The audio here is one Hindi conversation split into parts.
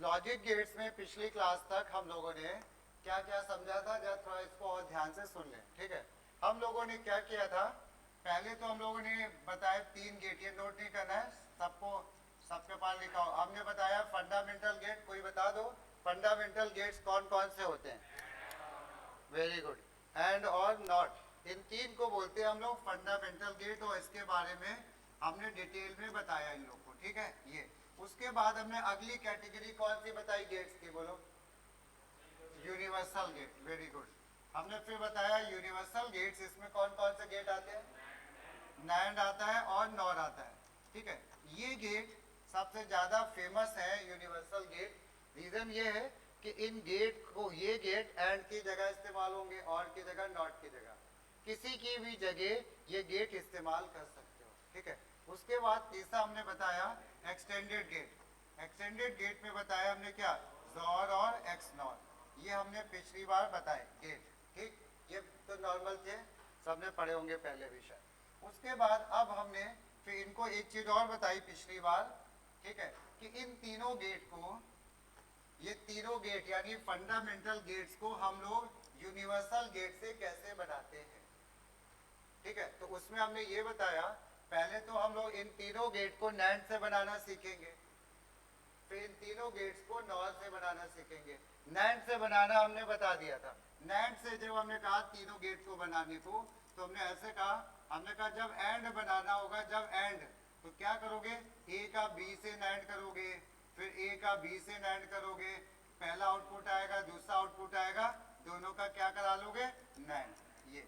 लॉजिक गेट्स में पिछली क्लास तक हम लोगों ने क्या क्या समझा था, जरा थोड़ा इसको और ध्यान से सुन लें, ठीक है। हम लोगों ने क्या किया था, पहले तो हम लोगों ने बताया 3 गेट, ये नोट नहीं करना है सबको, सबके पास लिखा हो। हमने बताया फंडामेंटल गेट, कोई बता दो फंडामेंटल गेट्स कौन कौन से होते हैं। Very good. एंड और नॉट, इन 3 को बोलते हैं हम लोग फंडामेंटल गेट, और इसके बारे में हमने डिटेल में बताया इन लोग को, ठीक है। ये उसके बाद हमने अगली कैटेगरी कौन सी बताई गेट्स की, बोलो। Universal gate, very good. हमने फिर बताया यूनिवर्सल गेट्स, इसमें कौन कौन से गेट आते हैं, नैंड आता है और नॉर आता है, ठीक है। ये गेट सबसे ज्यादा फेमस है, यूनिवर्सल गेट। रीजन ये है कि इन गेट को, ये गेट एंड की जगह इस्तेमाल होंगे और की जगह नॉट की जगह, किसी की भी जगह ये गेट इस्तेमाल कर सकते हो, ठीक है। उसके बाद तीसरा हमने बताया एक्सटेंडेड गेट। एक्सटेंडेड गेट में बताया हमने क्या, जॉर और एक्स नॉर, ये हमने पिछली बार बताए गेट, ठीक। ये तो नॉर्मल थे, सबने पढ़े होंगे पहले भी शायद। उसके बाद अब हमने फिर इनको एक चीज और बताई पिछली बार, ठीक है, कि इन तीनों गेट को, ये तीनों गेट यानी फंडामेंटल गेट्स को हम लोग यूनिवर्सल गेट से कैसे बनाते हैं, ठीक है। तो उसमें हमने ये बताया, पहले तो हम लोग इन तीनों गेट को नैंड से बनाना सीखेंगे, फिर इन तीनों गेट्स को नॉर से बनाना सीखेंगे। नैंड से बनाना हमने बता दिया था। नैंड से जब हमने कहा तीनों गेट को बनाने को, तो हमने ऐसे कहा, हमने कहा जब एंड बनाना होगा, जब एंड, तो क्या करोगे, ए का बी से नैंड करोगे, फिर ए का बी से नैंड करोगे, पहला आउटपुट आएगा, दूसरा आउटपुट आएगा, दोनों का क्या करा लोगे, नैंड। ये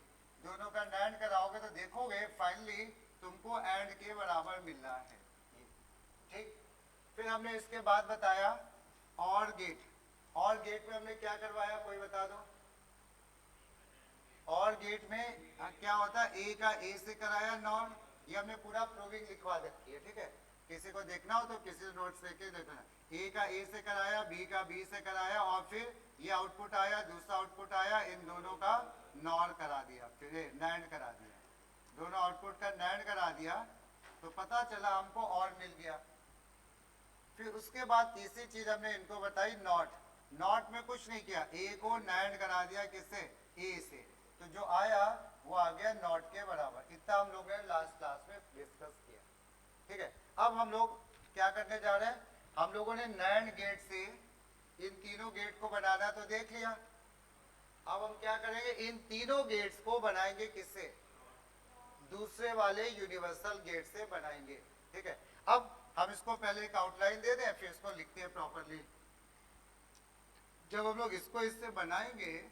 दोनों का नैंड कराओगे तो देखोगे फाइनली तुमको एंड के बराबर मिल रहा है, ठीक। फिर हमने इसके बाद बताया और गेट। और गेट में हमने क्या करवाया, कोई बता दो। और गेट में क्या होता है, ए का ए से कराया नॉर, ये हमने पूरा प्रूविंग लिखवा रखी है, ठीक है। किसी को देखना हो तो किसी नोट्स लेके देखना। ए का ए से कराया, बी का बी से कराया, और फिर ये आउटपुट आया, दूसरा आउटपुट आया, इन दोनों का नॉर करा दिया, फिर नैंड करा दिया, दोनों आउटपुट का नैंड करा दिया, तो पता चला हमको और मिल गया। फिर उसके बाद तीसरी चीज हमने इनको बताई नॉट। नॉट में कुछ नहीं किया, ए को नैंड करा दिया, किससे, ए से, तो जो आया वो आ गया नॉट के बराबर। इतना हम लोगों ने लास्ट क्लास में डिस्कस किया, ठीक है। अब हम लोग क्या करने जा रहे हैं, हम लोगों ने नैंड गेट से इन तीनों गेट को बनाना तो देख लिया। अब हम क्या करेंगे, इन तीनों गेट्स को बनाएंगे किससे, दूसरे वाले यूनिवर्सल गेट से बनाएंगे, ठीक है। अब हम इसको पहले एक आउटलाइन दे दें, फिर इसको लिखते हैं प्रॉपरली। जब हम लोग इसको इससे बनाएंगे,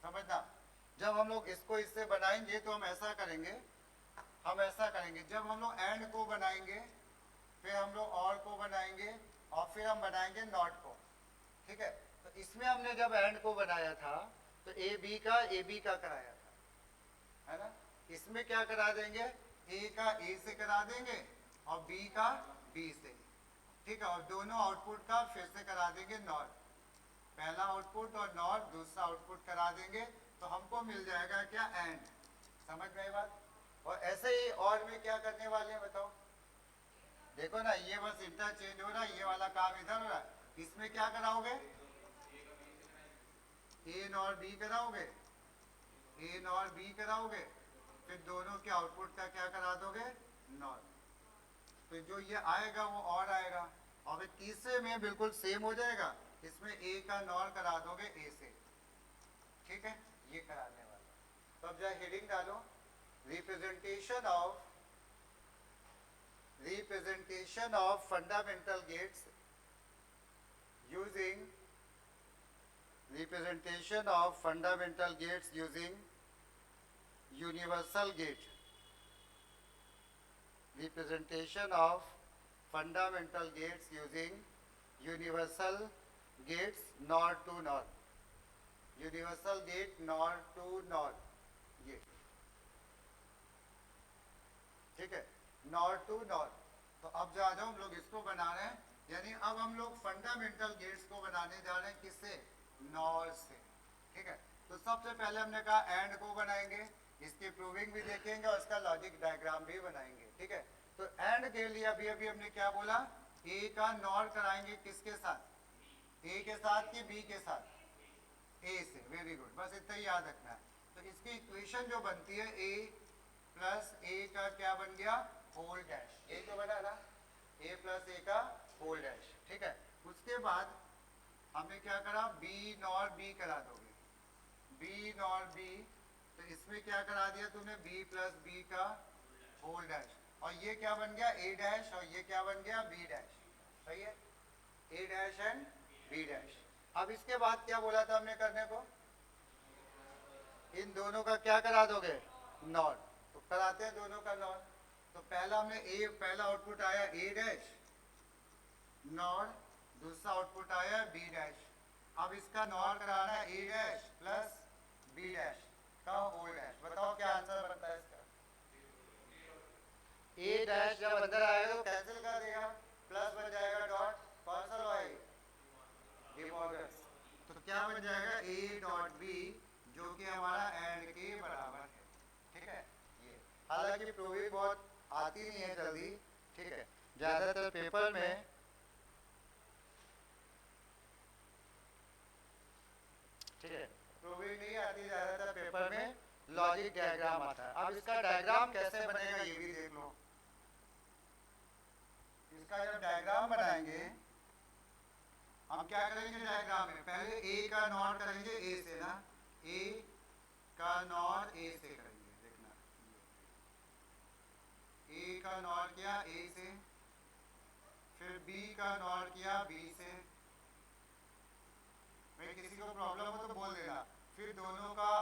समझना, जब हम लोग इसको इससे बनाएंगे तो हम ऐसा करेंगे, जब हम लोग एंड को बनाएंगे, फिर हम लोग और को बनाएंगे, और फिर हम बनाएंगे नॉट को, ठीक है। तो इसमें हमने जब एंड को बनाया था तो ए बी का कराया था, है ना। इसमें क्या करा देंगे, ए का ए से करा देंगे और बी का बी से, ठीक है। और दोनों आउटपुट का फिर से करा देंगे नॉर, पहला आउटपुट और नॉर दूसरा आउटपुट करा देंगे, तो हमको मिल जाएगा क्या, एंड। समझ में आई बात। और ऐसे ही और में क्या करने वाले हैं बताओ, देखो ना, ये बस इंटरचेंज हो रहा है, ये वाला काम इधर हो रहा है। इसमें क्या कराओगे, ए नॉर बी कराओगे, ए नॉर बी कराओगे, फिर दोनों के आउटपुट का क्या करा दोगे, नॉर। तो जो ये आएगा वो और आएगा, और फिर तीसरे में बिल्कुल सेम हो जाएगा, इसमें ए का नॉर करा दोगे ए से, ठीक है। ये कराने वाला। तो अब जो हेडिंग डालो, representation of fundamental gates using universal gate. Representation of fundamental gates using universal gates NOR to NOR, universal gate NOR to NOR, ये ठीक है, NOR to NOR। तो अब जो आ जाओ, हम लोग इसको बना रहे हैं, यानी अब हम लोग फंडामेंटल गेट्स को बनाने जा रहे हैं, किससे, NOR से, ठीक है। तो सबसे पहले हमने कहा एंड को बनाएंगे, इसकी प्रूविंग भी देखेंगे और इसका लॉजिक डायग्राम भी बनाएंगे, ठीक है। तो एंड के लिए अभी अभी हमने क्या बोला, ए का नॉर कराएंगे किसके साथ, ए के साथ कि बी के साथ, ए से। वेरी गुड, बस इतना ही याद रखना है। तो इसकी इक्वेशन जो बनती है ए प्लस ए का क्या बन गया, होल डैश, ये तो बना ना, ए प्लस ए का होल डैश, ठीक है। उसके बाद हमने क्या करा, बी नॉर बी करा दोगे, बी नॉर बी, तो इसमें क्या करा दिया तुमने, बी प्लस बी का होल डैश, और ये क्या बन गया ए डैश, और ये क्या बन गया बी डैश, सही है, ए डैश एंड बी डैश। अब इसके बाद क्या बोला था हमने करने को, इन दोनों का क्या करा दोगे, नॉट, तो कराते हैं दोनों का नॉट। तो पहला हमने ए, पहला आउटपुट आया ए डैश नॉट, दूसरा आउटपुट आया बी डैश। अब इसका नॉट कराना है ए डैश प्लस बी डैश का होल डैश। बताओ क्या आंसर बनता है इसका, ए डैश जब अंदर आएगा तो कैंसिल कर देगा, प्लस बन जाएगा डॉट, कौन सा लॉ है, डिमॉर्गन्स। तो क्या बन जाएगा ए डॉट बी, जो कि हमारा एंड के बराबर है, ठीक है। ये हालांकि प्रूविंग बहुत आती नहीं है जल्दी, ठीक है, ज्यादातर पेपर में ठीक है प्रूविंग नहीं आती, ज्यादातर पेपर में लॉजिक डायग्राम आता है। अब इसका डायग्राम कैसे बनेगा ये भी देख लो। इसका जब डायग्राम बनाएंगे हम क्या करेंगे डायग्राम में, पहले ए का नॉट करेंगे ए से ना, ए का नॉट ए से करेंगे, देखना ए का नॉट किया ए से, फिर बी का नॉट किया बी से, भाई किसी को प्रॉब्लम हो तो बोल देना, फिर दोनों का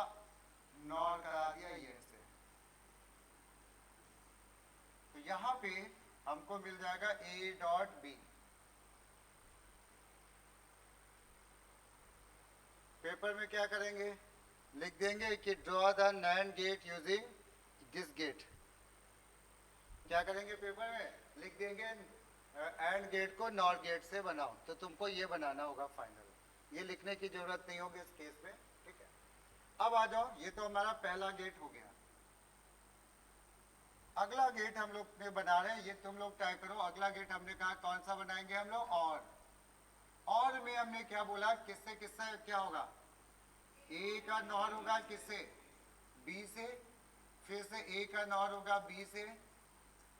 नॉट करा दिया ये से। तो यहां पे हमको मिल जाएगा ए डॉट बी। पेपर में क्या करेंगे, लिख देंगे कि draw the NAND gate using this gate. क्या करेंगे पेपर में, लिख देंगे एंड गेट को नॉर गेट से बनाओ, तो तुमको ये बनाना होगा फाइनल, ये लिखने की जरूरत नहीं होगी इस केस में, ठीक है। अब आ जाओ, ये तो हमारा पहला गेट हो गया। अगला गेट हम लोग ने बना रहे हैं, ये तुम लोग ट्राई करो। अगला गेट हमने कहा कौन सा बनाएंगे हम लोग, और में हमने क्या बोला, किससे किससे क्या होगा, ए का नॉर होगा किससे, बी से, फिर से ए का नॉर होगा बी से,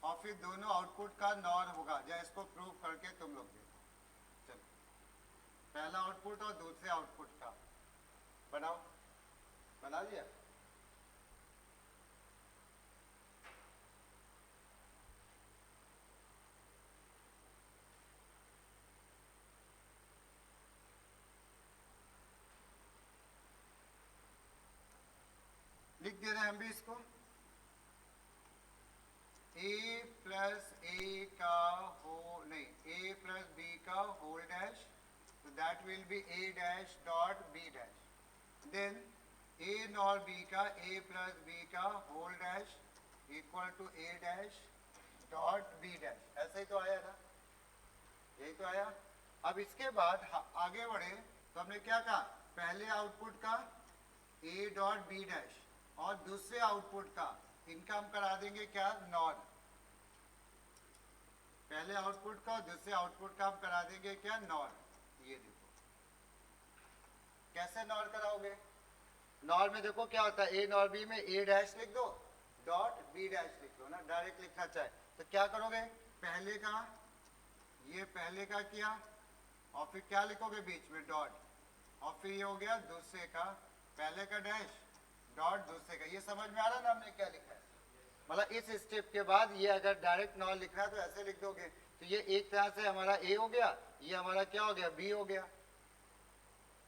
और फिर दोनों आउटपुट का नॉर होगा। या इसको प्रूव करके तुम लोग देखो, चलो पहला आउटपुट और दूसरे आउटपुट का बनाओ, बना दिया। लिख दे रहे हैं हम भी इसको, ए प्लस ए का हो नहीं, ए प्लस बी का whole dash, so that will be a dash dot b dash, then a NOR b का a plus b का होल डैश equal to a dash dot b dash। ऐसे ही तो आया ना, यही तो आया। अब इसके बाद आगे बढ़े तो हमने क्या कहा, पहले आउटपुट का a डॉट b dash और दूसरे आउटपुट का, इनका हम करा देंगे क्या, नॉर। पहले आउटपुट का और दूसरे आउटपुट का हम करा देंगे क्या, नॉर। ये देखो कैसे नॉर कराओगे, नॉर में देखो क्या होता है, ए नॉर बी में ए डैश लिख दो, डॉट बी डैश लिख दो ना, डायरेक्ट लिखना चाहे तो क्या करोगे, पहले का ये पहले का किया और फिर क्या लिखोगे बीच में, डॉट, और फिर ये हो गया दूसरे का, पहले का डैश डॉट दूसरे का। ये समझ में आ रहा है ना हमने क्या लिखा है, मतलब इस स्टेप के बाद ये अगर डायरेक्ट नॉर लिखना है तो ऐसे लिख दोगे, तो ये एक तरह से हमारा ए हो गया, ये हमारा क्या हो गया, बी हो गया,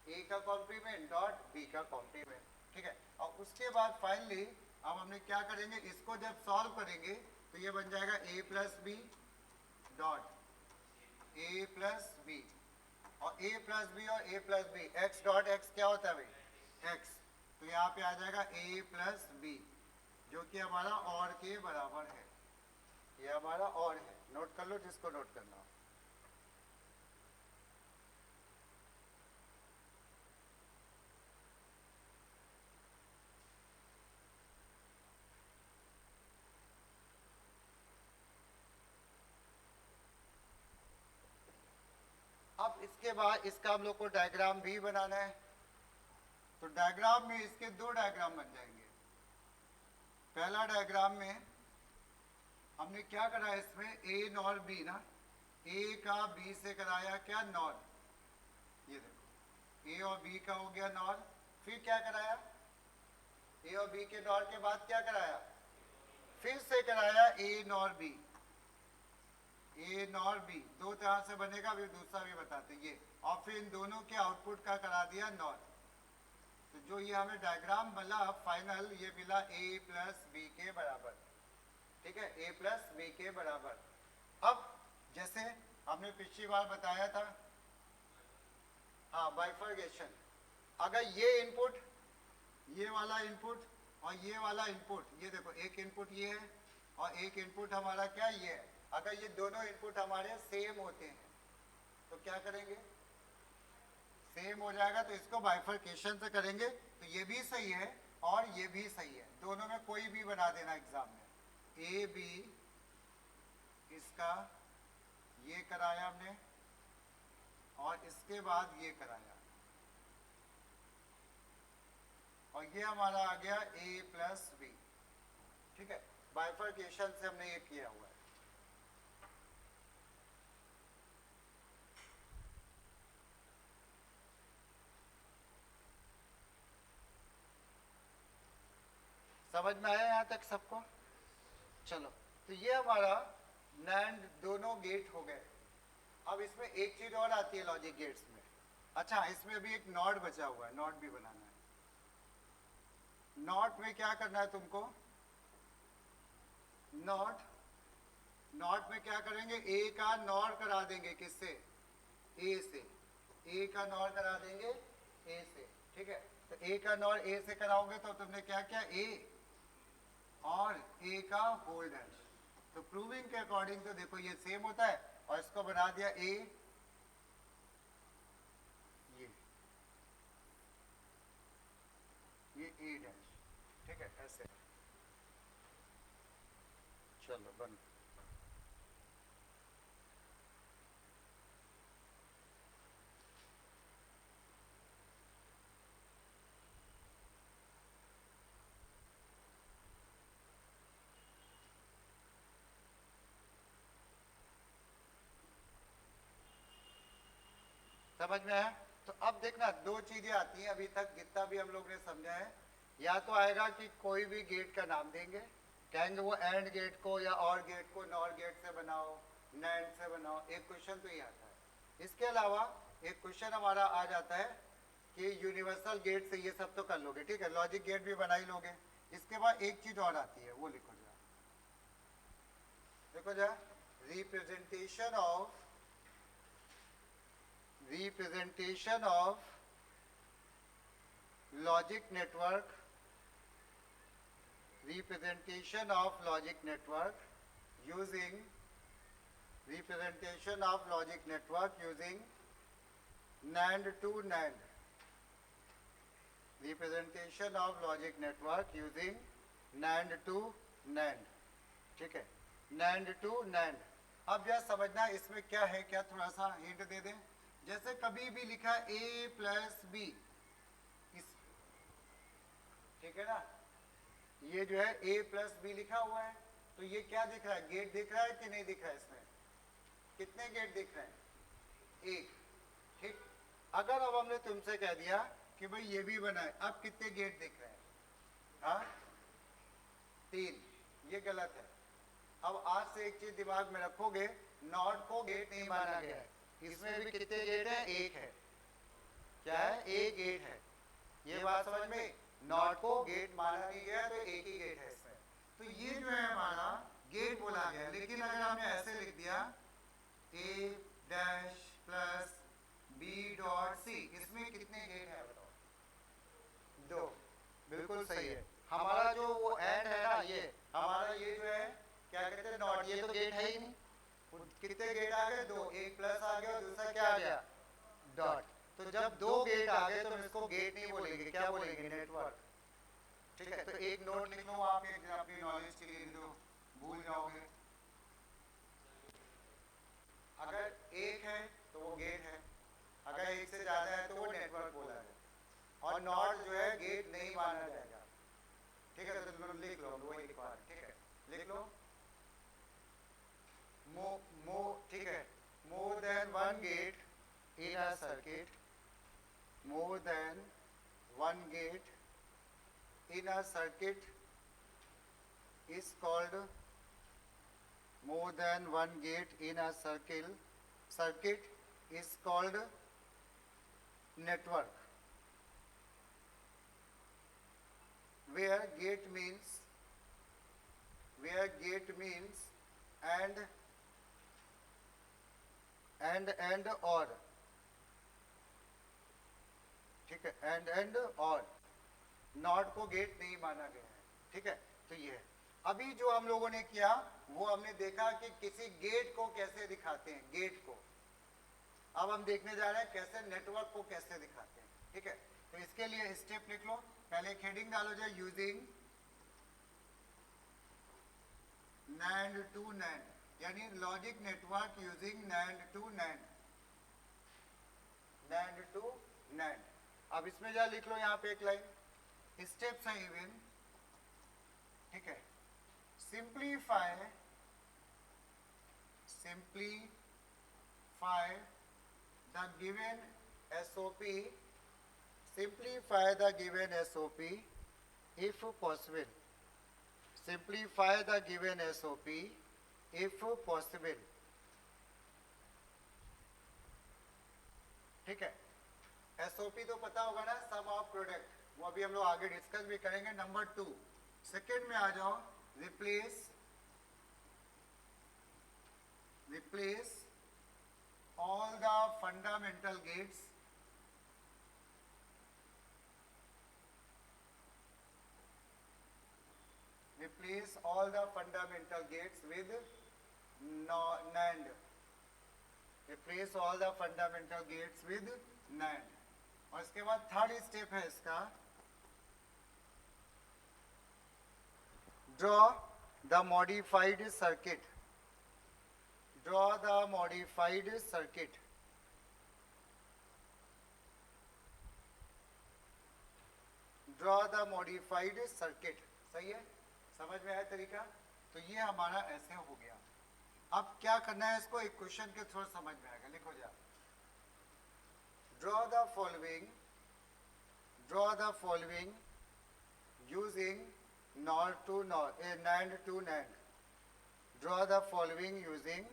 ए का कॉम्प्लीमेंट डॉट बी का कॉम्प्लीमेंट, ठीक है। और उसके बाद फाइनली अब हमने क्या करेंगे, इसको जब सॉल्व करेंगे तो ये बन जाएगा A plus B dot A plus B, और ए प्लस बी और A plus B, X dot X क्या होता है भाई, एक्स, तो यहाँ पे आ जाएगा ए प्लस बी, जो कि हमारा और के बराबर है। ये हमारा और है, नोट कर लो जिसको नोट करना हो। इसके बाद इसका हम लोग को डायग्राम भी बनाना है, तो डायग्राम में इसके दो डायग्राम बन जाएंगे। पहला डायग्राम में हमने क्या करा है, इसमें ए नॉर बी ना, ए का बी से कराया क्या, नॉर। ये देखो ए और बी का हो गया नॉर, फिर क्या कराया, ए और बी के नॉर के बाद क्या कराया, फिर से कराया ए nor be. A nor be दो तरह से बनेगा, फिर दूसरा भी बताते ये, और फिर इन दोनों के आउटपुट का करा दिया नॉर। तो जो ये हमें डायग्राम मिला फाइनल, ये मिला ए प्लस बी के बराबर, ठीक है, ए प्लस बी के बराबर। अब जैसे हमने पिछली बार बताया था, हाँ बाइफर्केशन, अगर ये इनपुट, ये वाला इनपुट और ये वाला इनपुट, ये देखो एक इनपुट ये है और एक इनपुट हमारा क्या ये है, अगर ये दोनों इनपुट हमारे सेम होते हैं तो क्या करेंगे, सेम हो जाएगा, तो इसको बाइफर्केशन से करेंगे, तो ये भी सही है और ये भी सही है, दोनों में कोई भी बना देना एग्जाम में। ए बी इसका ये कराया हमने और इसके बाद ये कराया, और ये हमारा आ गया ए प्लस बी, ठीक है, बाइफर्केशन से हमने ये किया हुआ है। समझ में आया यहाँ तक सबको? चलो, तो ये हमारा नैंड दोनों गेट हो गए। अब इसमें एक चीज और आती है लॉजिक गेट्स में, अच्छा इसमें भी एक नॉट बचा हुआ है, नॉट भी बनाना है। नॉट में क्या करना है तुमको, नॉट, नॉट में क्या करेंगे, ए का नॉर करा देंगे, किससे, ए से, ए का नॉर करा देंगे ए से, ठीक है, तो ए का नॉर ए से कराओगे तो तुमने क्या किया, ए और ए का होल डैश, तो प्रूविंग के अकॉर्डिंग तो देखो ये सेम होता है, और इसको बना दिया ए, ये ए डैश, ठीक है, ऐसे। चलो बंद। समझ में आया? तो अब देखना दो चीजें आती हैं अभी तक जितना भी हम लोग ने समझा है, या तो आएगा कि कोई भी गेट का नाम देंगे, कहेंगे वो एंड गेट को या और गेट को नॉर गेट से बनाओ, नैंड से बनाओ, एक क्वेश्चन तो ये आता है। इसके अलावा एक क्वेश्चन हमारा आ जाता है कि यूनिवर्सल गेट से ये सब तो कर लोगे, ठीक है, लॉजिक गेट भी बना ही लोगे। इसके बाद एक चीज और आती है, वो लिखो जा, देखो जा, representation of logic network, representation of logic network using NAND to NAND, representation of logic network using NAND to NAND, ठीक है, NAND to NAND। अब यह समझना इसमें क्या है, क्या थोड़ा सा हिंट दे दें, जैसे कभी भी लिखा a प्लस बी, ठीक है ना, ये जो है a प्लस बी लिखा हुआ है, तो ये क्या दिख रहा है, गेट दिख रहा है कि नहीं दिख रहा है, इसमें कितने गेट दिख रहे हैं, एक, ठीक। अगर अब हमने तुमसे कह दिया कि भाई ये भी बनाए, अब कितने गेट दिख रहे हैं, हाँ, 3, ये गलत है। अब आज से एक चीज दिमाग में रखोगे, नॉट को गेट नहीं माना गया है, इसमें भी कितने गेट है, एक है, क्या है, एक गेट है, ये बात समझ में, नॉट को गेट माना नहीं गया तो एक ही गेट है इसमें, तो ये जो है हमारा गेट बोला गया। लेकिन अगर हमने ऐसे लिख दिया a dash plus b dot c, इसमें कितने गेट है बताओ, 2, बिल्कुल सही है। हमारा जो वो एंड है ना, ये हमारा ये जो है क्या कहते हैं, नॉट, ये तो गेट है ही नहीं, कितने गेट आ गए, 2, एक प्लस आ गया और दूसरा क्या आ गया, डॉट। तो जब 2 गेट आ गए तो हम इसको गेट नहीं बोलेंगे, क्या बोलेंगे, नेटवर्क, ठीक है। तो एक नोट लिख लो आप, अपनी नॉलेज के लिए, तो भूल जाओगे, अगर एक है तो वो गेट है, जाएगा, एक से ज्यादा है तो वो नेटवर्क बोला जाएगा, और नॉट जो है गेट नहीं माना जाएगा। ठीक है, तो तुम लिख लो, वो लिखवा रहे, ठीक है, लिख लो। ठीक है, more than one get in a circuit, more than one get in a circuit is called, more than one gate in a circuit is called network, where gate means and or, ठीक है, and or, नॉट को गेट नहीं माना गया है। ठीक है, तो ये है। अभी जो हम लोगों ने किया वो हमने देखा कि किसी गेट को कैसे दिखाते हैं, गेट को। अब हम देखने जा रहे हैं कैसे नेटवर्क को कैसे दिखाते हैं। ठीक है, तो इसके लिए स्टेप लिख लो। पहले एक हेडिंग डालो जाए, यूजिंग नैंड टू नैंड, यानी logic network using NAND to NAND, NAND to NAND. अब इसमें जा लिख लो यहाँ पे एक लाइन, स्टेप्स है इवन। ठीक है, simplify the given SOP, simplify the given SOP if possible, simplify the given SOP if possible. ठीक है, एसओपी तो पता होगा ना, सम ऑफ प्रोडक्ट, वो अभी हम लोग आगे डिस्कस भी करेंगे। नंबर 2, सेकेंड में आ जाओ, replace all the fundamental gates, replace all the fundamental gates with NAND, replace all the fundamental gates with NAND। और इसके बाद थर्ड स्टेप है इसका, draw the modified circuit, draw the modified circuit, draw the modified circuit. सही है, समझ में आया तरीका? तो ये हमारा ऐसे हो गया। अब क्या करना है, इसको एक क्वेश्चन के थ्रू समझ में आएगा। लिखो जा, draw the following using NOR to NOR, NAND to NAND, draw the following using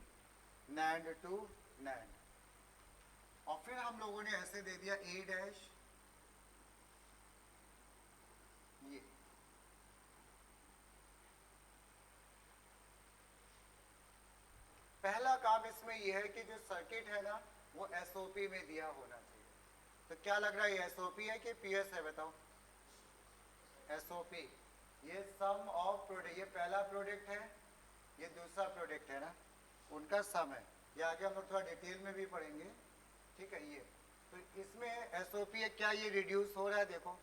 NAND to NAND। और फिर हम लोगों ने ऐसे दे दिया A डैश, ये पहला काम इसमें यह है कि जो सर्किट है ना वो एसओपी में दिया होना चाहिए। तो क्या लग रहा है, ये एसओपी है कि पीएस है? बताओ। एसओपी, ये सम ऑफ प्रोडक्ट, ये पहला प्रोडक्ट है, ये दूसरा प्रोडक्ट है ना, उनका सम है। ये आगे हम लोग थोड़ा डिटेल में भी पढ़ेंगे। ठीक है, ये तो इसमें एसओपी है। क्या ये रिड्यूस हो रहा है? देखो,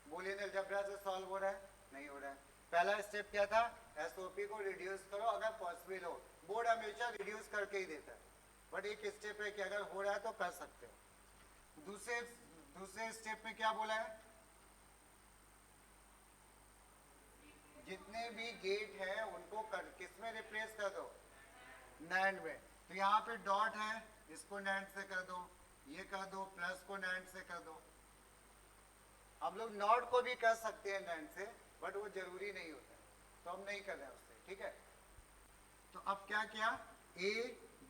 बूलियन अलजेब्रा से सॉल्व हो रहा है? नहीं हो रहा है। पहला स्टेप क्या था, एसओपी को रिड्यूस करो अगर पॉसिबल हो। बोर्ड हमेशा रिड्यूस करके ही देता है, बट एक स्टेप है कि अगर हो रहा है तो कर सकते हो। दूसरे स्टेप में क्या बोला है, जितने भी गेट है उनको किस में रिप्लेस कर दो? नैंड में। तो यहाँ पे डॉट है, इसको नैंड से कर दो, ये कर दो, प्लस को नैंड से कर दो। हम लोग नॉट को भी कर सकते हैं नैंड से, बट वो जरूरी नहीं होता है, तो हम नहीं कर रहे हैं उससे। ठीक है, तो अब क्या किया, ए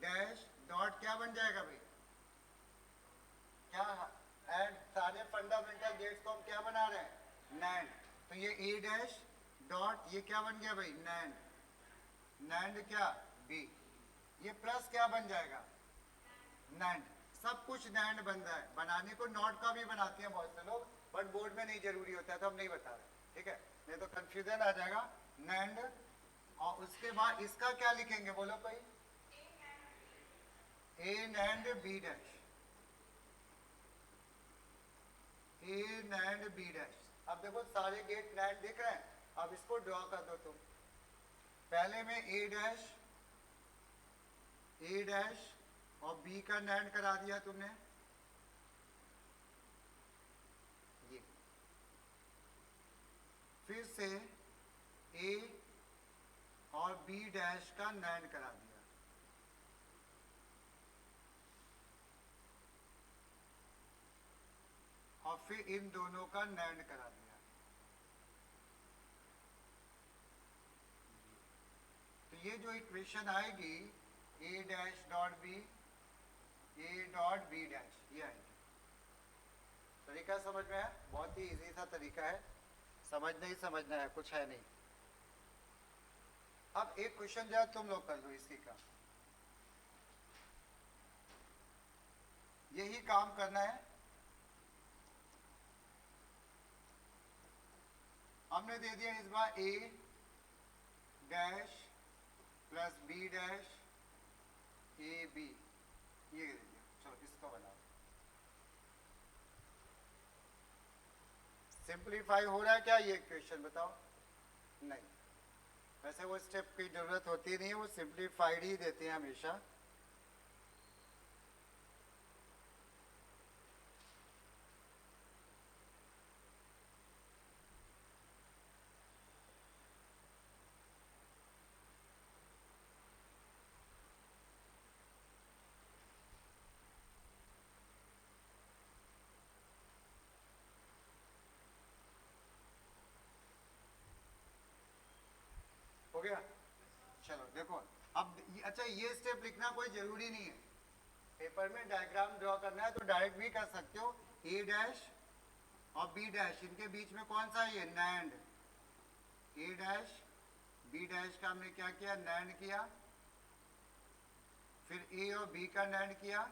डैश डॉट क्या बन जाएगा भाई, क्या एंड सारे फंडामेंटल गेट्स को हम क्या बना रहे हैं, नैंड। तो ये ए डैश डॉट ये क्या बन गया भाई, नैंड। नैंड क्या, बी। ये प्लस क्या बन जाएगा, नैंड। सब कुछ नैंड बन रहा है। बनाने को नॉट का भी बनाते हैं बहुत से लोग, बट बोर्ड में नहीं जरूरी होता है, तो हम नहीं बता रहे। ठीक है, नहीं तो कंफ्यूजन आ जाएगा। नैंड, और उसके बाद इसका क्या लिखेंगे, बोलो कोई? ए नैंड बी डैश, ए नैंड बी डैश। अब देखो सारे गेट नैंड दिख रहे हैं, अब इसको ड्रॉ कर दो तुम। पहले में ए डैश और बी का नैंड करा दिया तुमने, फिर से ए और बी डैश का नैंड करा दिया, और फिर इन दोनों का नैंड करा दिया। तो ये जो इक्वेशन आएगी A dash dot B, A dot B dash, ये आएगी। तरीका समझ में है? बहुत ही इजी सा तरीका है, समझना ही समझना है, कुछ है नहीं। अब एक क्वेश्चन जो तुम लोग कर लो इसी का, यही काम करना है। हमने दे दिया इस बार A dash plus B dash A B, ये दे दिया। चलो इसको बनाओ। सिंप्लीफाई हो रहा है क्या ये क्वेश्चन, बताओ? नहीं, वैसे वो स्टेप की जरूरत होती नहीं है, वो सिंप्लीफाइड ही देते हैं हमेशा। हो गया? चलो देखो, अब अच्छा ये स्टेप लिखना कोई जरूरी नहीं है, पेपर में डायग्राम ड्रॉ करना है तो डायरेक्ट भी कर सकते हो। ए डैश और बी डैश, इनके बीच में कौन सा है ये? नैंड। ए डैश बी डैश का हमने क्या किया? नैंड किया। फिर ए और बी का नैंड किया,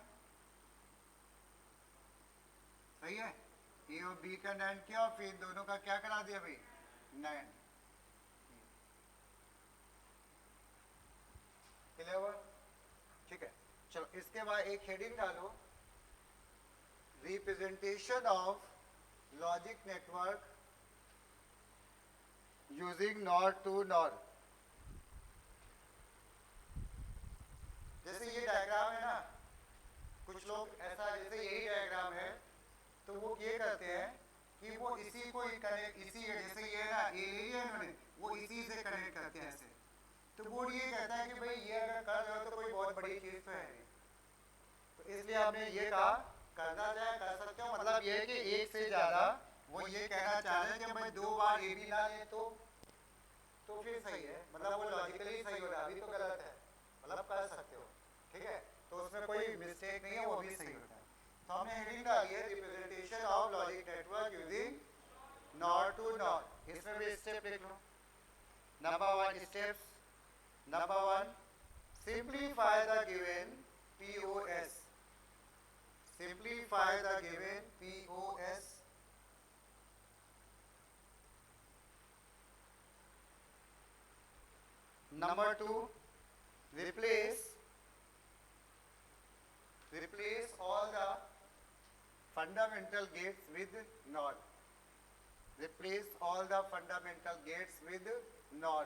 सही है? ए और बी का नैंड किया और फिर इन दोनों का क्या करा दिया भाई? नैंड। क्लियर हुआ? ठीक है, चलो इसके बाद एक हेडिंग डालो, representation of logic network using NOR to NOR. जैसे ये डायग्राम है ना, कुछ लोग ऐसा, जैसे यही डायग्राम है तो वो ये करते हैं कि वो इसी को कनेक्ट, इसी जैसे ये है ना, ए ले लिया इन्होंने, वो इसी से कनेक्ट करते हैं ऐसे। तो बोर्ड ये कहता है कि भाई ये अगर कर रहे हो तो कोई बहुत बड़ी चीज तो है नहीं, तो इसलिए आपने ये कहा करना चाहे कर सकते हो। मतलब ये है कि एक से ज्यादा, वो ये कहना चाह रहे हैं कि भाई दो बार ए बी ला ले तो फिर सही है, मतलब वो लॉजिकली सही हो रहा है, अभी तो गलत है, मतलब कर सकते हो, ठीक है? तो उसमें कोई मिस्टेक नहीं है, वो भी सही होता है। तो हमने हेडिंग डाली है representation of logic network using NOR to NOR. इसमें भी स्टेप लिख लो। Number one steps, number one, simplify the given POS, simplify the given POS। Number two, replace all the fundamental gates with NOR. Replace all the fundamental gates with NOR।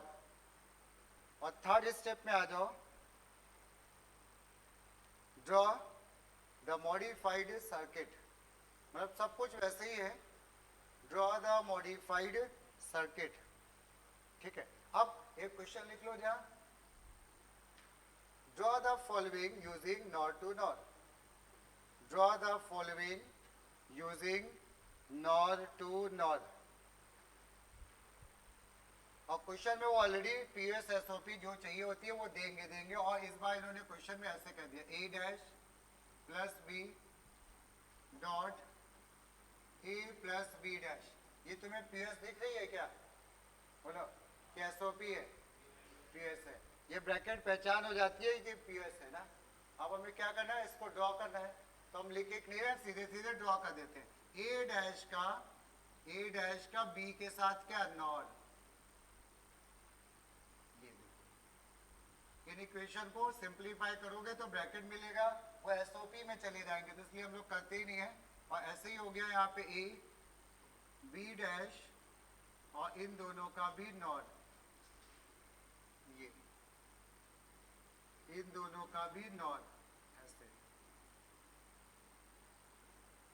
और थर्ड स्टेप में आ जाओ, ड्रॉ द मॉडिफाइड सर्किट, मतलब सब कुछ वैसे ही है, ड्रॉ द मॉडिफाइड सर्किट, ठीक है? अब एक क्वेश्चन लिख लो जहां, draw the following using NOR to NOR, draw the following using NOR to NOR. और क्वेश्चन में वो ऑलरेडी PSSOP जो चाहिए होती है वो देंगे, और इस बार इन्होंने क्वेश्चन में ऐसे कर दिया, A dash plus B dot A plus B dash. ये तुम्हें PS दिख रही है क्या? बोलो, क्या SOP है? PS है। ये ब्रैकेट पहचान हो जाती है कि PS है ना। अब हमें क्या करना है, इसको ड्रॉ करना है, तो हम लिख के नहीं रहे, सीधे सीधे ड्रॉ कर देते हैं। ए डैश का बी के साथ क्या? नॉर। इन इक्वेशन को सिंप्लीफाई करोगे तो ब्रैकेट मिलेगा, वो SOP में चले जाएंगे, तो इसलिए हम लोग करते ही नहीं है। और ऐसे ही हो गया यहाँ पे ए बी डैश और इन दोनों का भी नॉर, ये इन दोनों का भी नॉर, ऐसे,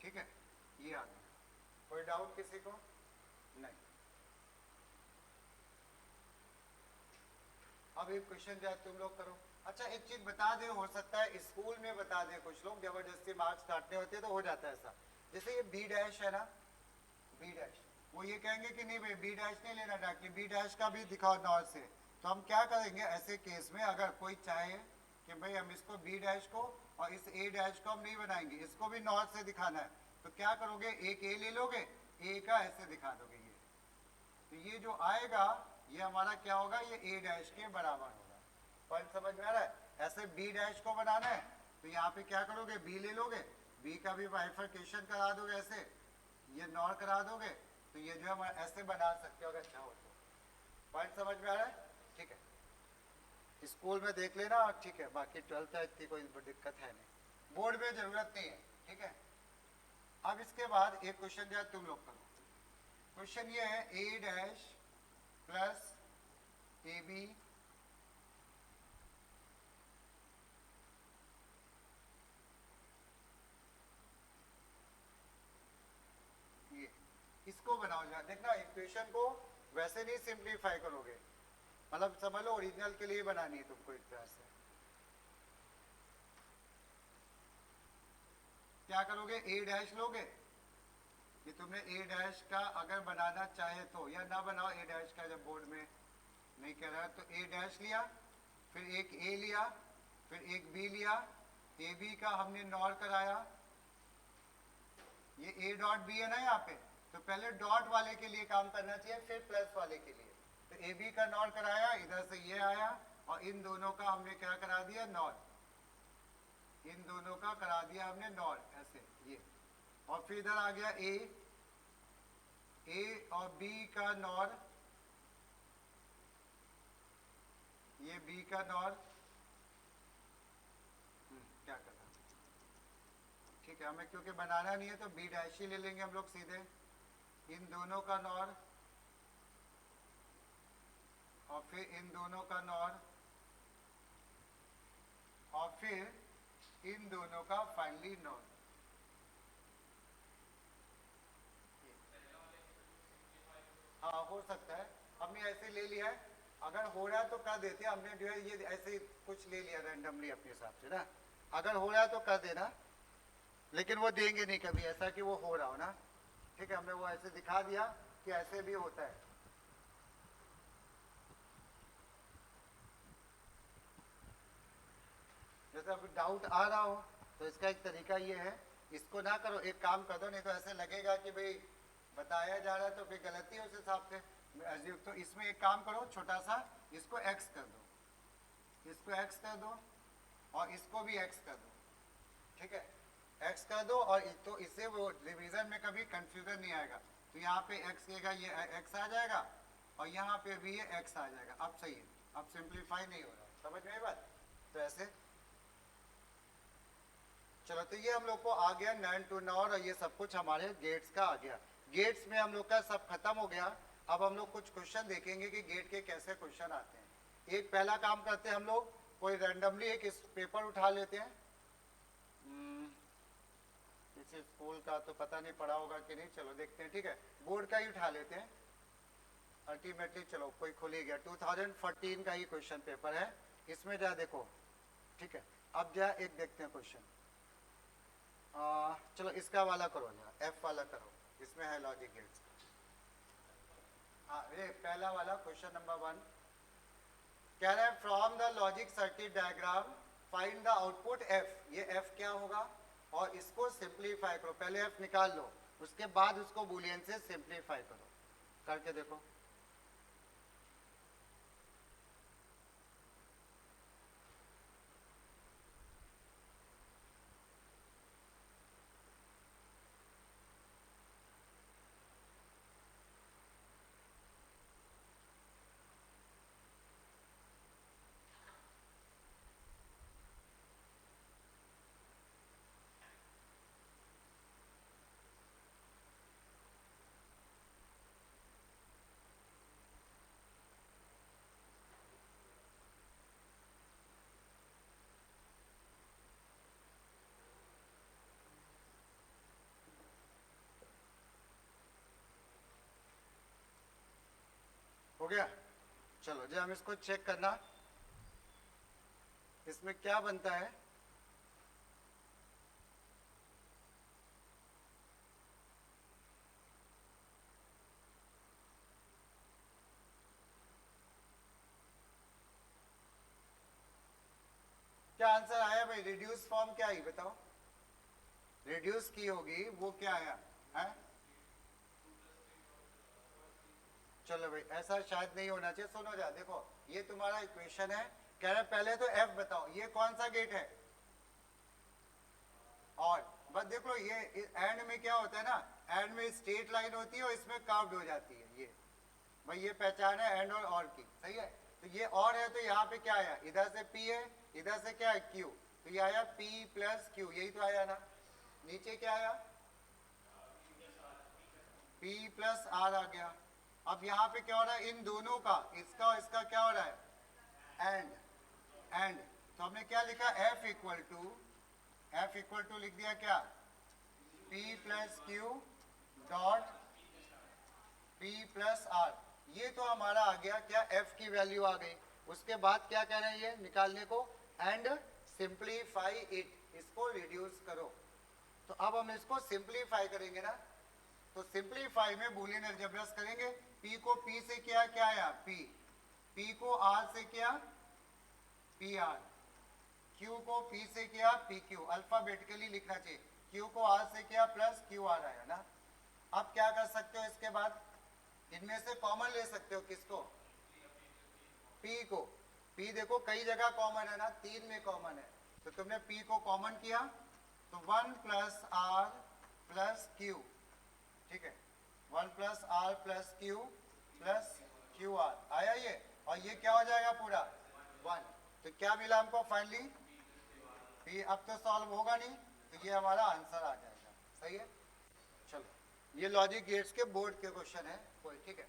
ठीक है? ये आ गया। कोई डाउट किसी को? नहीं। अब एक क्वेश्चन जो है तुम लोग करो। अच्छा एक चीज बता दे, हो सकता है स्कूल में बता दे कुछ लोग, जबरदस्ती मार्क्स काटने होते हैं तो हो जाता है ऐसा। जैसे ये बी डैश है ना, बी डैश, वो ये कहेंगे कि नहीं भाई बी डैश नहीं लेना डायरेक्टली, बी डैश का भी दिखाओ नॉर से। तो हम क्या करेंगे ऐसे केस में, अगर कोई चाहे कि भाई हम इसको बी डैश को और इस ए डैश को हम नहीं बनाएंगे, इसको भी नॉर से दिखाना है, तो क्या करोगे, एक ए ले लोगे, ए का ऐसे दिखा दोगे ये, तो ये जो आएगा ये हमारा क्या होगा, ये ए डैश के बराबर होगा। पॉइंट समझ में आ रहा है? ऐसे बी डैश को बनाना है तो यहाँ पे क्या करोगे, बी ले लोगे, बी का भी बाइफरकेशन करा दोगे ऐसे, ये नॉर करा दोगे, तो ये जो है ऐसे बना सकते हो अगर चाहो तो। पॉइंट समझ में आ रहा है? ठीक है, स्कूल में देख लेना, ठीक है, बाकी 12th तक की कोई दिक्कत है नहीं, बोर्ड में जरूरत नहीं है, ठीक है। अब इसके बाद एक क्वेश्चन जो है तुम लोग करो। क्वेश्चन ये है ए डैश प्लस ए बी ये, इसको बनाओ जरा, देखना इक्वेशन को वैसे नहीं सिंप्लीफाई करोगे, मतलब समझ लो ओरिजिनल के लिए बनानी है तुमको इस तरह से। क्या करोगे, ए डैश लोगे, कि तुमने ए डैश का अगर बनाना चाहे तो, या ना बनाओ ए डैश का, जब बोर्ड में नहीं कह रहा है तो ए डैश लिया, फिर एक ए लिया, फिर एक बी लिया, ए बी का हमने नॉर कराया, ये ए डॉट बी है ना यहाँ पे, तो पहले डॉट वाले के लिए काम करना चाहिए फिर प्लस वाले के लिए, तो ए बी का नॉर कराया, इधर से ये आया और इन दोनों का हमने क्या करा दिया, नॉर, इन दोनों का करा दिया हमने नॉर ऐसे ये, और फिर इधर आ गया ए और बी का नॉर, ये बी का नॉर, क्या करना, ठीक है, हमें क्योंकि बनाना नहीं है तो बी डैश ही ले लेंगे हम लोग सीधे, इन दोनों का नॉर और फिर इन दोनों का नॉर और फिर इन दोनों का फाइनली नॉर। हाँ हो सकता है, हमने ऐसे ले लिया है, अगर हो रहा है तो कर देते हैं, हमने जो है ये ऐसे कुछ ले लिया रैंडमली अपने हिसाब से ना, अगर हो रहा है तो कर देना, लेकिन वो देंगे नहीं कभी ऐसा कि वो हो रहा हो ना, ठीक है, हमने वो ऐसे दिखा दिया कि ऐसे भी होता है। जैसे अब डाउट आ रहा हो तो इसका एक तरीका ये है, इसको ना करो, एक काम कर दो, नहीं तो ऐसे लगेगा कि भाई बताया जा रहा है तो फिर गलती है उस हिसाब से, तो इसमें एक काम करो, छोटा सा इसको x कर दो, इसको x कर दो और इसको भी x कर दो, ठीक है, x कर दो, और तो इससे वो डिवीजन में कभी कंफ्यूजन नहीं आएगा, तो यहाँ पे x लेगा, ये x आ जाएगा और यहाँ पे भी ये x आ जाएगा। अब सही है, अब सिंप्लीफाई नहीं हो रहा, समझ में आई बात? तो ऐसे चलो, तो ये हम लोग को आ गया नैन टू नॉर, और ये सब कुछ हमारे गेट्स का आ गया। गेट्स में हम लोग का सब खत्म हो गया। अब हम लोग कुछ क्वेश्चन देखेंगे कि गेट के कैसे क्वेश्चन आते हैं। एक पहला काम करते हैं हम लोग, कोई रैंडमली एक इस पेपर उठा लेते हैं, किसी स्कूल का तो पता नहीं पड़ा होगा कि नहीं, चलो देखते हैं, ठीक है, बोर्ड का ही उठा लेते हैं अल्टीमेटली। चलो कोई खुल ही गया, 2014 का ही क्वेश्चन पेपर है, इसमें जा देखो, ठीक है। अब जा एक देखते हैं क्वेश्चन, चलो इसका वाला करो ना, एफ वाला करो, इसमें है लॉजिक गेट्स। हाँ ये पहला वाला क्वेश्चन नंबर 1 कह रहा है, from the logic circuit diagram find the output F. ये एफ क्या होगा, और इसको सिंप्लीफाई करो, पहले एफ निकाल लो, उसके बाद उसको बूलियन से सिंप्लीफाई करो, करके देखो। हो गया, चलो जी हम इसको चेक करना। इसमें क्या बनता है? क्या आंसर आया भाई? रिड्यूस फॉर्म क्या आई बताओ? रिड्यूस की होगी वो क्या आया है? चलो भाई, ऐसा शायद नहीं होना चाहिए। सुनो जा, देखो ये तुम्हारा इक्वेशन है, कह रहे पहले तो एफ बताओ, ये कौन सा गेट है? और बस देख लो, ये एंड में क्या होता है ना, एंड में स्ट्रेट लाइन होती है और इसमें कर्व्ड हो जाती है। ये भाई ये पहचान है एंड और की, सही है। तो ये और है, तो यहाँ पे क्या आया? इधर से पी है, इधर से क्या है? क्यू। तो ये आया पी प्लस क्यू, यही तो आया ना। नीचे क्या आया? पी प्लस आर आ गया। अब यहाँ पे क्या हो रहा है? इन दोनों का, इसका और इसका क्या हो रहा है? एंड। एंड तो हमने क्या लिखा? एफ इक्वल टू लिख दिया क्या? P plus Q dot P plus R. ये तो हमारा आ गया क्या? F की वैल्यू आ गई। उसके बाद क्या कह रहे हैं ये निकालने को? एंड सिंप्लीफाई इट, इसको रिड्यूस करो। तो अब हम इसको सिंप्लीफाई करेंगे ना, तो सिंप्लीफाई में बूलियन अलजेब्रास करेंगे। P को P से किया, क्या आया? P को R से किया, PR। Q को P से किया, PQ। अल्फाबेटिकली लिखना चाहिए। Q को R से किया प्लस QR आया ना। अब क्या कर सकते हो इसके बाद? इनमें से कॉमन ले सकते हो। किसको? P को। P देखो कई जगह कॉमन है ना, 3 में कॉमन है। तो तुमने P को कॉमन किया तो 1 प्लस R प्लस Q, ठीक है, 1 plus R plus Q plus QR आया ये। और ये क्या हो जाएगा पूरा? 1। तो क्या मिला हमको फाइनली? P। अब तो सॉल्व होगा नहीं, तो ये हमारा आंसर आ जाएगा। सही है। चलो ये लॉजिक गेट्स के बोर्ड के क्वेश्चन है कोई, ठीक है।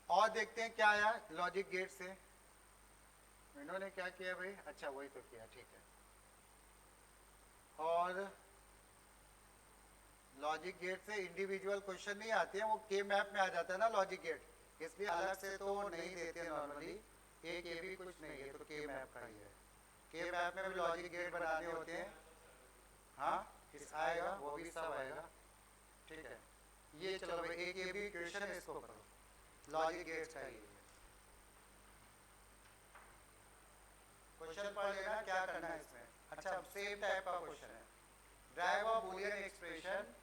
और देखते हैं क्या आया लॉजिक गेट से। इन्होंने क्या किया भाई? अच्छा वही तो किया, ठीक है। और लॉजिक गेट से इंडिविजुअल क्वेश्चन नहीं आते हैं, वो के मैप में आ जाता है ना लॉजिक गेट, इसलिए अलग से तो नहीं देते नॉर्मली। एक ये भी कुछ नहीं है, तो के मैप का ही है। के मैप में भी लॉजिक गेट बनाने होते हैं। हाँ इस आएगा, वो भी सब आएगा, ठीक है। ये चलो भाई, एक ये भी क्वेश्चन है, इसको करो। लॉजिक गेट्स का ही क्वेश्चन पढ़ लेना, क्या करना है इसमें। अच्छा सेम टाइप का क्वेश्चन है। Drive a Boolean expression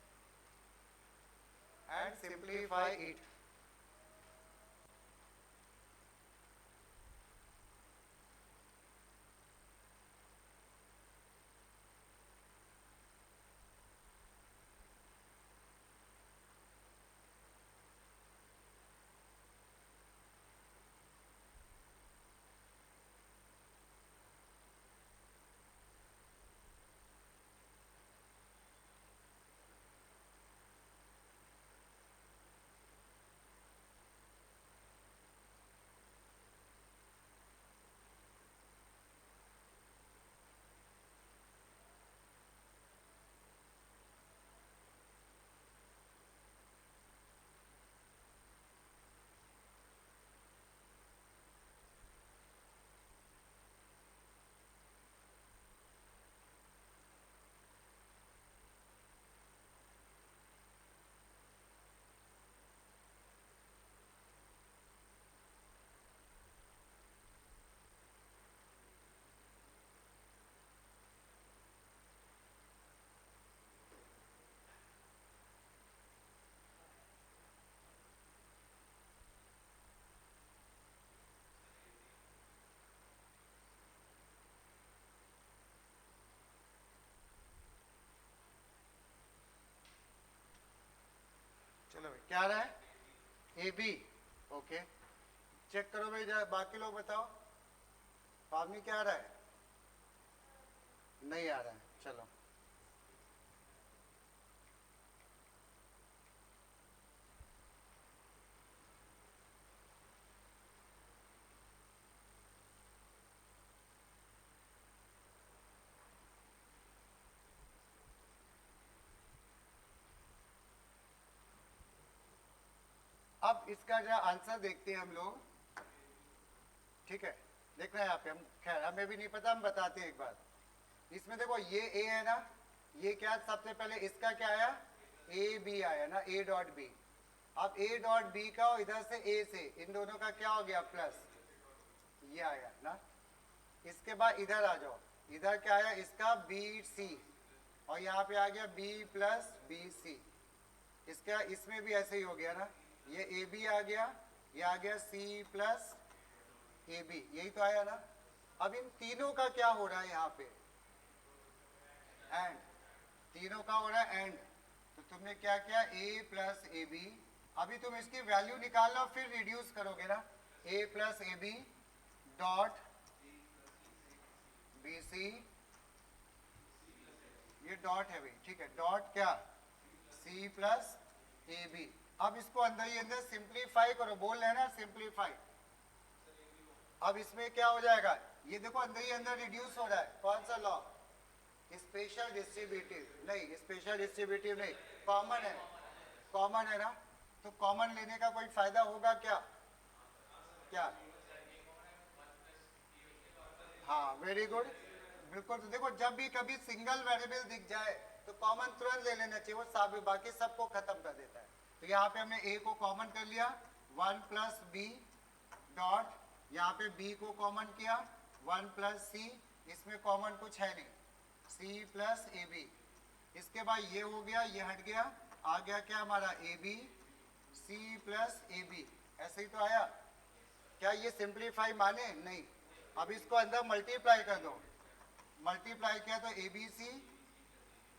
and simplify it. चलो भाई क्या रहा है? A B, okay. चेक करो भाई जरा, बाकी लोग बताओ फॉर्म में क्या आ रहा है? नहीं आ रहा है, चलो। अब इसका जो आंसर देखते हैं हम लोग, ठीक है, देखना है यहाँ पे, हम खैर हमें भी नहीं पता, हम बताते हैं एक बार। इसमें देखो ये ए है ना, ये क्या सबसे पहले इसका क्या आया, ए बी आया ना, ए डॉट बी। अब ए डॉट बी का और इधर से ए से, इन दोनों का क्या हो गया, प्लस, ये आया ना। इसके बाद इधर आ जाओ, इधर क्या आया इसका बी सी, और यहाँ पे आ गया बी प्लस बी सी। इसका इसमें भी ऐसे ही हो गया ना, ये ए बी आ गया, ये आ गया सी प्लस ए बी, यही तो आया ना। अब इन तीनों का क्या हो रहा है यहाँ पे, एंड, तीनों का हो रहा है एंड। तो तुमने क्या किया, a प्लस ए बी, अभी तुम इसकी वैल्यू निकाल लो फिर रिड्यूस करोगे ना, a plus A B dot B C, ये डॉट है भाई, ठीक है, डॉट क्या, c प्लस ए बी। अब इसको अंदर ही अंदर सिंप्लीफाई करो, बोल रहे ना सिंप्लीफाई। अब इसमें क्या हो जाएगा, ये देखो अंदर ही अंदर रिड्यूस हो रहा है, कौन सा लॉ, स्पेशल डिस्ट्रीब्यूटिव नहीं, स्पेशल डिस्ट्रीब्यूटिव नहीं, कॉमन है, कॉमन है ना। तो कॉमन लेने का कोई फायदा होगा क्या, क्या, हाँ वेरी गुड, बिल्कुल। तो देखो जब भी कभी सिंगल वेरिएबल दिख जाए तो कॉमन तुरंत ले लेना चाहिए, वो सब बाकी सबको खत्म कर देता है। तो यहाँ पे हमने a को कॉमन कर लिया, 1 प्लस बी डॉट, यहाँ पे b को कॉमन किया, 1 प्लस सी, इसमें कॉमन कुछ है नहीं, c प्लस ए बी। इसके बाद ये हो गया, ये हट गया, आ गया क्या हमारा A B C plus A B, ऐसे ही तो आया। क्या ये सिंप्लीफाई माने, नहीं। अब इसको अंदर मल्टीप्लाई कर दो, मल्टीप्लाई किया तो ए बी सी,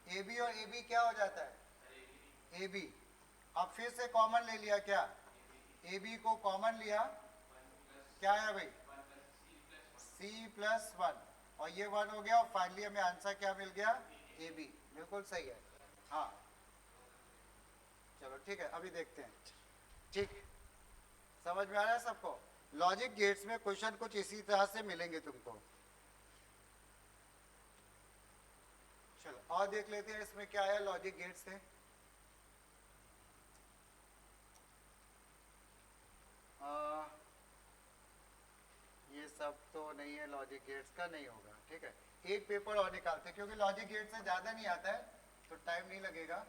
ए बी और ए बी क्या हो जाता है, ए बी। अब फिर से कॉमन ले लिया, क्या, ए बी को कॉमन लिया, क्या है भाई, सी प्लस वन, और ये 1 हो गया, और फाइनली हमें आंसर क्या मिल गया, ए बी, बिल्कुल सही है। हाँ चलो ठीक है, अभी देखते हैं, ठीक, समझ में आ रहा है सबको। लॉजिक गेट्स में क्वेश्चन कुछ इसी तरह से मिलेंगे तुमको। चलो और देख लेते हैं इसमें क्या है लॉजिक गेट से। ये सब तो नहीं है, लॉजिक गेट्स का नहीं होगा, ठीक है। एक पेपर और निकालते हैं क्योंकि लॉजिक गेट से ज्यादा नहीं आता है तो टाइम नहीं लगेगा।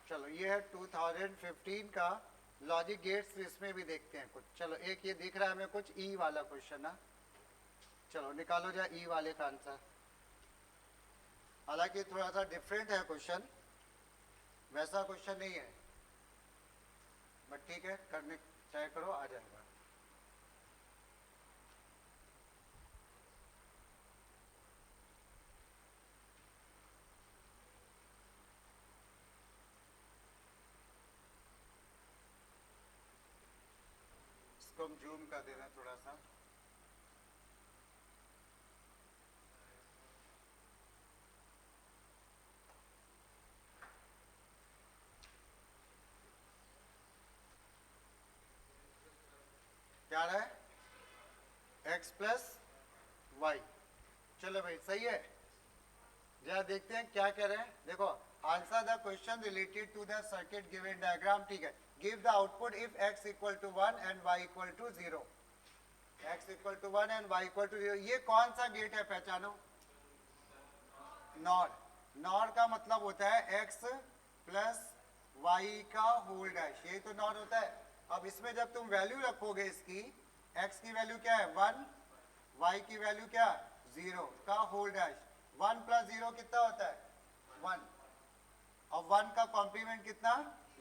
चलो ये है 2015 का लॉजिक गेट्स, इसमें भी देखते हैं कुछ। चलो एक ये दिख रहा है हमें कुछ ई वाला क्वेश्चन ना, चलो निकालो जा ई वाले का आंसर। हालांकि थोड़ा सा डिफरेंट है क्वेश्चन, वैसा क्वेश्चन नहीं है, बट ठीक है करने ट्राई करो, आ जाएगा। इसको हम जूम कर देना थोड़ा सा। क्या रहा है, x प्लस वाई। चलो भाई सही है, जरा देखते हैं क्या कह रहे हैं। देखो answer the question related to the circuit given diagram, ठीक है। Give the output if x equal to 1 and y equal to 0, x equal to 1 and y equal to 0। ये कौन सा गेट है, पहचानो, नॉर। नॉर का मतलब होता है x प्लस वाई का होल डैश, यही तो नॉर होता है। अब इसमें जब तुम वैल्यू रखोगे इसकी, x की वैल्यू क्या है 1, y की वैल्यू क्या 0 का होल डैश, 1 प्लस 0 कितना होता है 1, और 1 का कॉम्प्लीमेंट कितना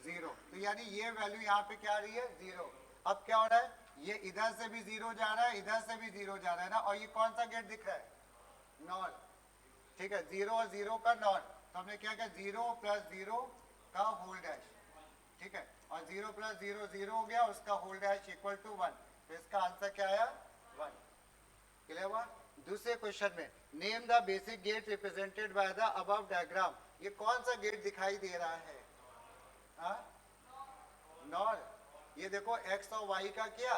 0, तो यानी ये वैल्यू यहाँ पे क्या आ रही है 0। अब क्या हो रहा है, ये इधर से भी 0 जा रहा है, इधर से भी 0 जा रहा है ना, और ये कौन सा गेट दिख रहा है नॉर, ठीक है, 0 और 0 का नॉर। तो हमने क्या किया 0 प्लस 0 का होल डैश, ठीक है, और 0 प्लस 0 0 हो गया, उसका होल डैश इक्वल टू 1, तो इसका आंसर क्या आया 1। क्लियर हुआ। दूसरे क्वेश्चन में name the basic gate represented by the above diagram, ये कौन सा गेट दिखाई दे रहा है, नॉर। ये देखो x और y का क्या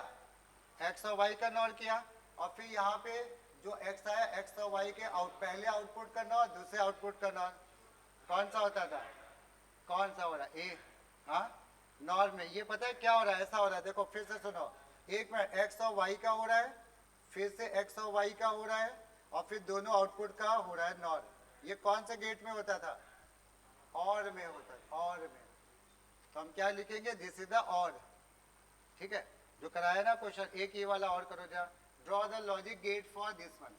एक्स और वाई का नॉर किया, और फिर यहाँ पे जो एक्स आया एक्स और वाई के पहले आउटपुट का नॉर, दूसरे आउटपुट का नॉर, कौन सा होता था, कौन सा हो रहा है ए, हाँ नॉर में ये पता है क्या हो रहा है, ऐसा हो रहा है, देखो फिर से सुनो, एक मिनट, एक्स और वाई का हो रहा है, फिर से एक्स और वाई का हो रहा है, और फिर दोनों आउटपुट का हो रहा है नॉर। ये कौन से गेट में होता था, और में होता है, और में, तो हम क्या लिखेंगे, दिस इज द और, ठीक है, जो कराया ना क्वेश्चन, एक ये वाला और करो जा, draw the logic get for this one.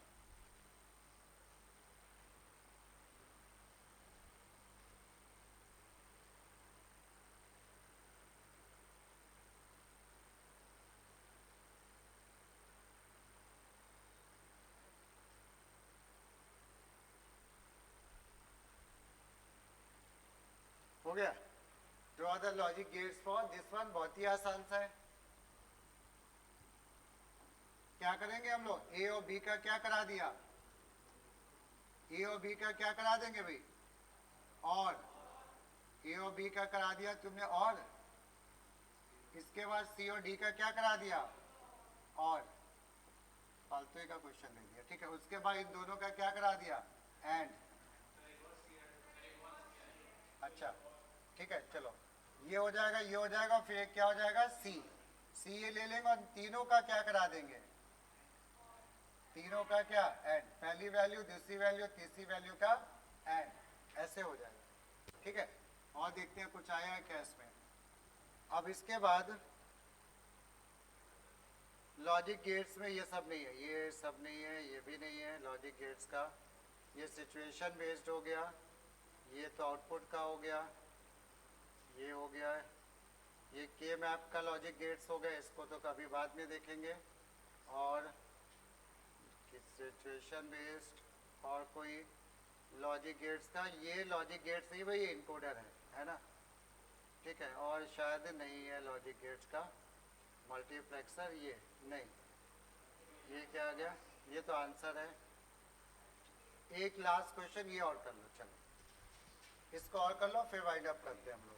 हो गया, draw the logic gates for this one, बहुत ही आसान सा है। क्या करेंगे हम लोग, ए और बी का क्या करा दिया, ए और बी का क्या करा देंगे भाई, और ए और बी का करा दिया तुमने, और इसके बाद सी और डी का क्या करा दिया, और फालतू का क्वेश्चन दे दिया, ठीक है, उसके बाद इन दोनों का क्या करा दिया, एंड, अच्छा ठीक है, चलो ये हो जाएगा, ये हो जाएगा, फिर एक क्या हो जाएगा, सी, सी ये ले लेंगे और तीनों का क्या करा देंगे, तीनों का क्या एंड, पहली वैल्यू, दूसरी वैल्यू, तीसरी वैल्यू का एंड, ऐसे हो जाएगा, ठीक है। और देखते हैं कुछ आया है क्या इसमें। अब इसके बाद लॉजिक गेट्स में ये सब नहीं है, ये सब नहीं है, ये भी नहीं है लॉजिक गेट्स का, ये सिचुएशन बेस्ड हो गया, ये तो आउटपुट का हो गया, ये हो गया है, ये के मैप का लॉजिक गेट्स हो गया, इसको तो कभी बाद में देखेंगे। और सिचुएशन बेस्ड और कोई लॉजिक गेट्स का, ये लॉजिक गेट्स ही भाई इनकोडर है ना, ठीक है, और शायद नहीं है लॉजिक गेट्स का मल्टीप्लेक्सर, ये नहीं, ये क्या आ गया, ये तो आंसर है। एक लास्ट क्वेश्चन ये और कर लो, चलो इसको और कर लो, फिर वाइंड अप करते हैं हम लोग।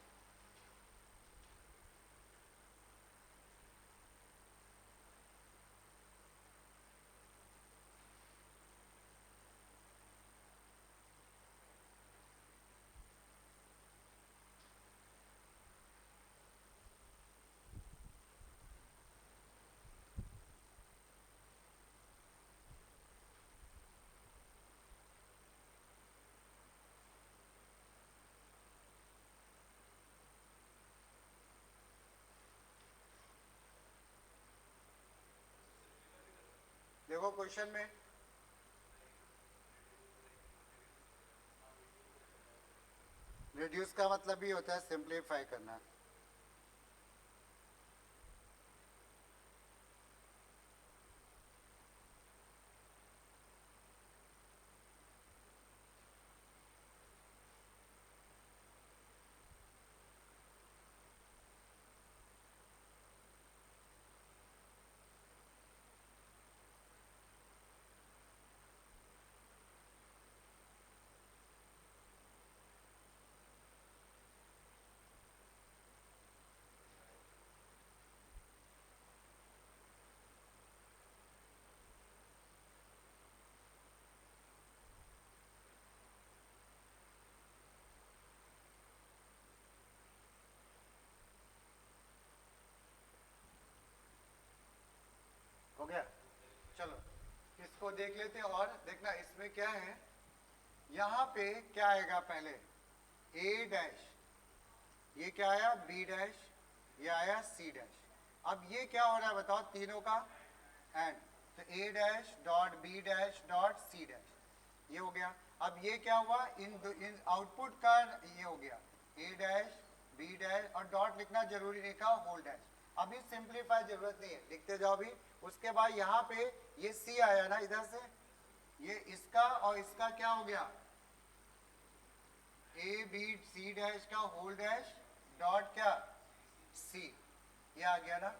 देखो क्वेश्चन में रिड्यूस का मतलब भी होता है सिंप्लीफाई करना। हो गया, चलो इसको देख लेते हैं, और देखना इसमें क्या है, यहाँ पे क्या आएगा पहले, ए डैश, ये क्या आया बी डैश, ये आया सी डैश। अब ये क्या हो रहा है बताओ, तीनों का एंड, तो A dash dot B dash dot C dash, ये हो गया। अब ये क्या हुआ, इन आउटपुट का ये हो गया, ए डैश बी डैश, और डॉट लिखना जरूरी नहीं था, होल डैश। अभी सिंप्लीफाई जरूरत नहीं है, लिखते जाओ भी। उसके बाद यहाँ पे ये सी आया ना इधर से, ये इसका और इसका क्या हो गया, ए बी सी डैश का होल डैश डॉट क्या सी, ये आ गया ना,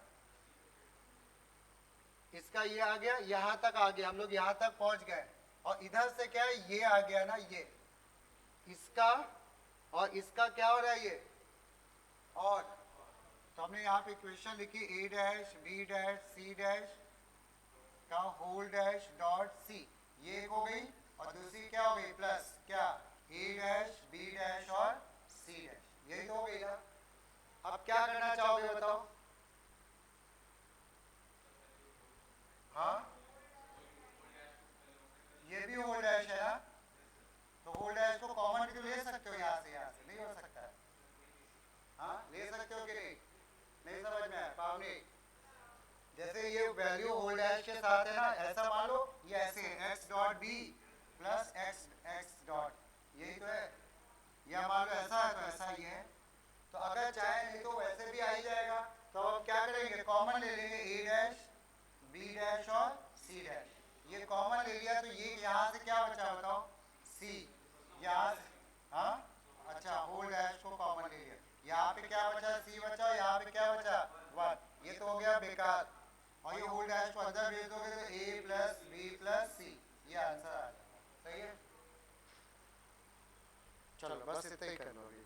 इसका ये आ गया, यहां तक आ गया, हम लोग यहां तक पहुंच गए। और इधर से क्या है, ये आ गया ना, ये इसका और इसका क्या हो रहा है ये, और तो हमने यहाँ पे इक्वेशन लिखी A dash B dash C dash का होल डैश डॉट सी, ये एक हो गई, और दूसरी क्या हो गई प्लस क्या ए डैश बी डैश और सी डैश, यही तो हो गई ना। अब क्या करना चाहोगे बताओ? हाँ, ये भी होल डैश है ना, तो होल डैश को कॉमन भी तो ले सकते हो यहाँ से नहीं हो सकता है? हाँ ले सकते हो कि नहीं? नहीं समझ में आया पावनी? जैसे ये वैल्यू होल डैश के साथ है ना, ऐसा मान लो ये ऐसे x dot B plus x dot, यही तो है, या मान लो ऐसा है तो ऐसा ही है। तो अगर चाहे नहीं तो वैसे भी आ ही जाएगा, तो अब क्या करेंगे कॉमन ले लेंगे ए डैश बी डैश और सी डैश, ये कॉमन ले लिया तो ये यहाँ से क्या बचा बताओ सी, यहाँ से हाँ अच्छा होल डैश को कॉमन ले लिया, यहाँ पे क्या बचा सी बचा, यहाँ पे क्या बचा 1, ये तो हो गया बेकार, और ये होल डैश को अंदर भेज दोगे तो ए प्लस बी प्लस सी, ये आंसर आ जाएगा। सही है, चलो बस इतना ही कर लो अभी।